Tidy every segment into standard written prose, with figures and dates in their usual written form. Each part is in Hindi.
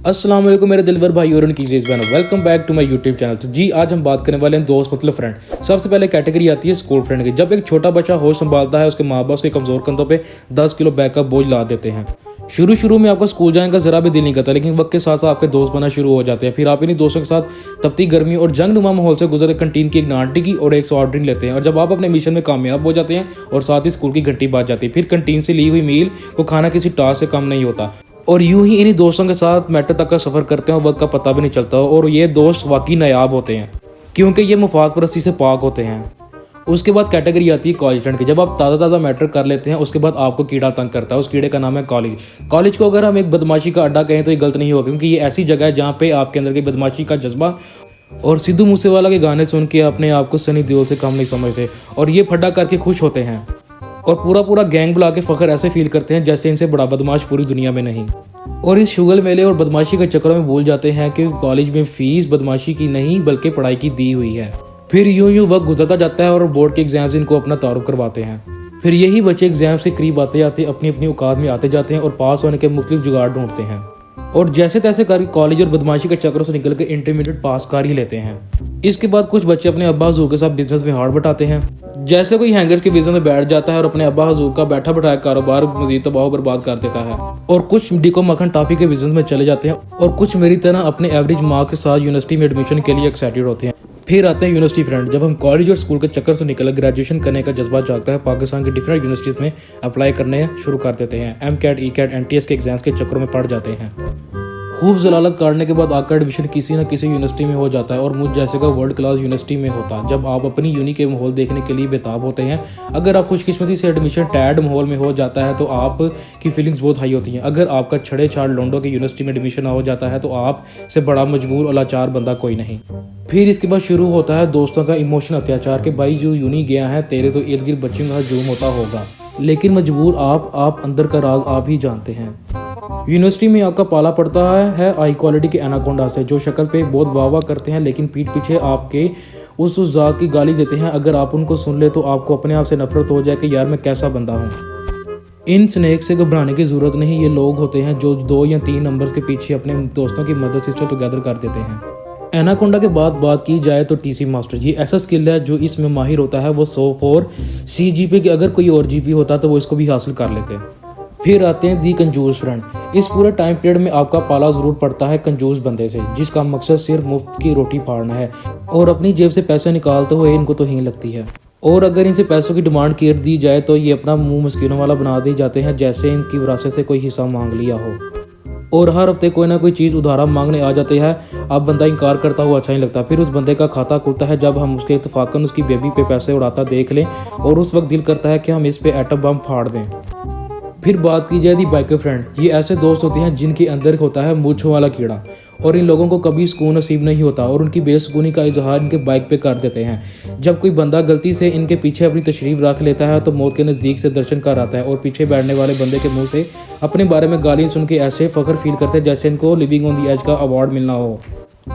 अस्सलाम वालेकुम मेरे दिलवर भाई और उनकी अजीज़ बहनों, welcome back to my YouTube channel. तो जी आज हम बात करने वाले हैं दोस्त मतलब फ्रेंड। सबसे पहले कैटेगरी आती है स्कूल फ्रेंड की। जब एक छोटा बच्चा होश संभालता है, उसके माँ बाप उसके कमज़ोर कंधों पे 10 किलो बैग का बोझ ला देते हैं। शुरू में आपका स्कूल जाने का जरा भी दिल नहीं करता, लेकिन वक्त के साथ साथ आपके दोस्त बनना शुरू हो जाते हैं। फिर आप इन्हीं दोस्तों के साथ तपती गर्मी और जंगनुमा माहौल से गुजर कंटीन की एक आंटी की और एक सॉफ्ट ड्रिंक लेते हैं। और जब आप अपने मिशन में कामयाब हो जाते हैं और साथ ही स्कूल की घंटी बाज जाती है, फिर कंटीन से ली हुई मील को खाना किसी टास्क से कम नहीं होता। और यूं ही इन्हीं दोस्तों के साथ मेट्रो तक का सफ़र करते हैं और वक्त का पता भी नहीं चलता। और ये दोस्त वाकई नायाब होते हैं क्योंकि ये मुफाद परस्ती से पाक होते हैं। उसके बाद कैटेगरी आती है कॉलेज फ्रेंड की। जब आप ताज़ा मैटर कर लेते हैं, उसके बाद आपको कीड़ा तंग करता है। उस कीड़े का नाम है कॉलेज। कॉलेज को अगर हम एक बदमाशी का अड्डा कहें तो ये गलत नहीं होगा, क्योंकि ये ऐसी जगह है जहाँ पे आपके अंदर की बदमाशी का जज्बा और सिद्धू मूसेवाला के गाने सुन के अपने आप को सनी देओल से कम नहीं समझते और ये फड्डा करके खुश होते हैं और पूरा गैंग बुला के फखर ऐसे फील करते हैं जैसे इनसे बड़ा बदमाश पूरी दुनिया में नहीं। और इस शुगल मेले और बदमाशी के चक्करों में भूल जाते हैं कि कॉलेज में फीस बदमाशी की नहीं बल्कि पढ़ाई की दी हुई है। फिर यूं वक्त गुजरता जाता है और बोर्ड के एग्जाम्स इनको अपना तारुफ करवाते हैं। फिर यही बच्चे एग्जाम से करीब आते आते अपनी औकात में आते जाते हैं और पास होने के मुख्तलिफ जुगाड़ ढूंढते हैं और जैसे तैसे करके कॉलेज और बदमाशी के चक्करों से निकल के इंटरमीडिएट पास कर ही लेते हैं। इसके बाद कुछ बच्चे अपने अब्बा हजूर के साथ बिजनेस में हाथ बटाते हैं। जैसे कोई हैंगर्स के बिजनेस में बैठ जाता है और अपने अब्बा हजूर का बैठा बैठाया कारोबार मजीद तबाह बर्बाद कर देता है। और कुछ डिको मक्खन टॉफी के बिजनेस में चले जाते हैं और कुछ मेरी तरह अपने एवरेज मार्क्स के साथ यूनिवर्सिटी में एडमिशन के लिए एक्साइटेड होते हैं। फिर आते हैं यूनिवर्सिटी फ्रेंड। जब हम कॉलेज और स्कूल के चक्कर से निकल ग्रेजुएशन करने का जज्बा जागता है, पाकिस्तान के डिफरेंट यूनिवर्सिटीज़ में अप्लाई करने शुरू कर देते हैं। MCAT, ECAT, NTS के एग्जाम्स के चक्करों में पड़ जाते हैं। खूब जलालत काटने के बाद आपका एडमिशन किसी न किसी यूनिवर्सिटी में हो जाता है और मुझ जैसे का वर्ल्ड क्लास यूनिवर्सिटी में होता। जब आप अपनी यूनि के माहौल देखने के लिए बेताब होते हैं। अगर आप खुशकिस्मती से एडमिशन टैड माहौल में हो जाता है तो आपकी फीलिंग्स बहुत हाई होती हैं। अगर आपका छड़े छाड़ लोंडो के यूनिवर्सिटी में एडमिशन हो जाता है तो आप से बड़ा मजबूर और लाचार बंदा कोई नहीं। फिर इसके बाद शुरू होता है दोस्तों का इमोशनल अत्याचार कि भाई जो यूनि गया है तेरे तो इर्द गिर्द बच्चों का हजूम होता होगा, लेकिन मजबूर आप अंदर का राज आप ही जानते हैं। यूनिवर्सिटी में आपका पाला पड़ता है हाई क्वालिटी के एनाकोंडा से, जो शक्ल पे बहुत वाह करते हैं लेकिन पीठ पीछे आपके उस जात की गाली देते हैं। अगर आप उनको सुन ले तो आपको अपने आप से नफरत हो जाए कि यार मैं कैसा बंदा हूँ। इन स्नेक से घबराने की ज़रूरत नहीं। ये लोग होते हैं जो 2 या 3 नंबर्स के पीछे अपने दोस्तों की मदद से टुगेदर कर देते हैं। एनाकोंडा के बाद बात की जाए तो TC मास्टर, ये ऐसा स्किल है जो इसमें माहिर होता है। वो 104 CGP के अगर कोई और GP होता तो वो इसको भी हासिल कर लेते। फिर आते हैं दी कंजूस फ्रेंड। इस पूरे टाइम पीरियड में आपका पाला जरूर पड़ता है कंजूस बंदे से, जिसका मकसद सिर्फ मुफ्त की रोटी फाड़ना है और अपनी जेब से पैसे निकालते हुए इनको तो ही लगती है। और अगर इनसे पैसों की डिमांड कर दी जाए तो ये अपना मुंह मस्किनों वाला बना दिए जाते हैं, जैसे इनकी विरासत से कोई हिस्सा मांग लिया हो। और हर हफ्ते कोई ना कोई चीज़ उधारा मांगने आ जाते हैं। अब बंदा इनकार करता हुआ अच्छा नहीं लगता। फिर उस बंदे का खाता खुलता है जब हम उसके इत्तफाकन उसकी बेबी पे पैसे उड़ाता देख लें और उस वक्त दिल करता है कि हम इस पे एटम बम फाड़ दें। फिर बात की जाए दी बाइकर फ्रेंड। ये ऐसे दोस्त होते हैं जिनके अंदर होता है मूंछों वाला कीड़ा और इन लोगों को कभी सुकून नसीब नहीं होता और उनकी बेसुकूनी का इजहार इनके बाइक पे कर देते हैं। जब कोई बंदा गलती से इनके पीछे अपनी तशरीफ रख लेता है तो मौत के नज़दीक से दर्शन कर आता है और पीछे बैठने वाले बंदे के मुंह से अपने बारे में गाली सुन के ऐसे फख्र फील करते हैं जैसे इनको लिविंग ऑन दी एज का अवार्ड मिलना हो।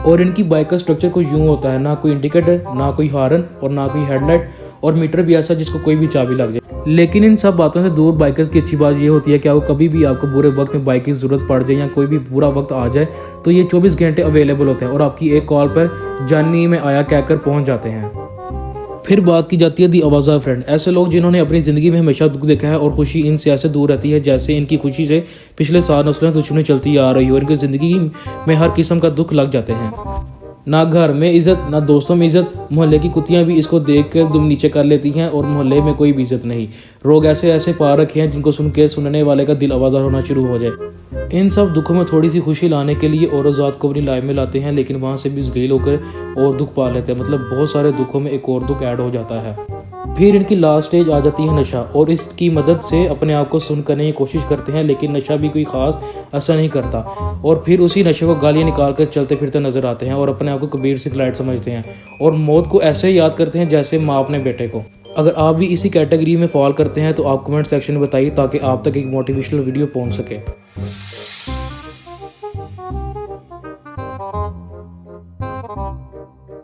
और इनकी बाइक का स्ट्रक्चर कुछ यूँ होता है, ना कोई इंडिकेटर, ना कोई हॉर्न और ना कोई हेडलाइट और मीटर भी ऐसा जिसको कोई भी चाबी लग जाए। लेकिन इन सब बातों से दूर बाइकर्स की अच्छी बात ये होती है कि आपको कभी भी आपको बुरे वक्त में बाइक की ज़रूरत पड़ जाए या कोई भी बुरा वक्त आ जाए तो ये 24 घंटे अवेलेबल होते हैं और आपकी एक कॉल पर जानी में आया कहकर पहुंच जाते हैं। फिर बात की जाती है दी आवाज़ा फ्रेंड। ऐसे लोग जिन्होंने अपनी ज़िंदगी में हमेशा दुख देखा है और खुशी इनसे ऐसे दूर रहती है जैसे इनकी खुशी से पिछले 7 नस्लें दुश्मनी चलती आ रही हो। इनकी ज़िंदगी में हर किस्म का दुख लग जाते हैं। ना घर में इज्जत, ना दोस्तों में इज्जत। मोहल्ले की कुतियां भी इसको देख कर दुम नीचे कर लेती हैं और मोहल्ले में कोई भी इज्जत नहीं। लोग ऐसे पा रखे हैं जिनको सुन के सुनने वाले का दिल आवाज़ होना शुरू हो जाए। इन सब दुखों में थोड़ी सी खुशी लाने के लिए और ज़ात को अपनी लाइफ में लाते हैं, लेकिन वहाँ से भी जलील होकर और दुख पा लेते हैं। मतलब बहुत सारे दुखों में एक और दुख ऐड हो जाता है। फिर इनकी लास्ट स्टेज आ जाती है नशा और इसकी मदद से अपने आप को सुन करने की कोशिश करते हैं, लेकिन नशा भी कोई ख़ास असर नहीं करता। और फिर उसी नशे को गालियाँ निकाल कर चलते फिरते नजर आते हैं और अपने आप को कबीर से क्लाइंट समझते हैं और मौत को ऐसे ही याद करते हैं जैसे माँ अपने बेटे को। अगर आप भी इसी कैटेगरी में फॉल करते हैं तो आप कमेंट सेक्शन में बताइए ताकि आप तक एक मोटिवेशनल वीडियो पहुँच सके।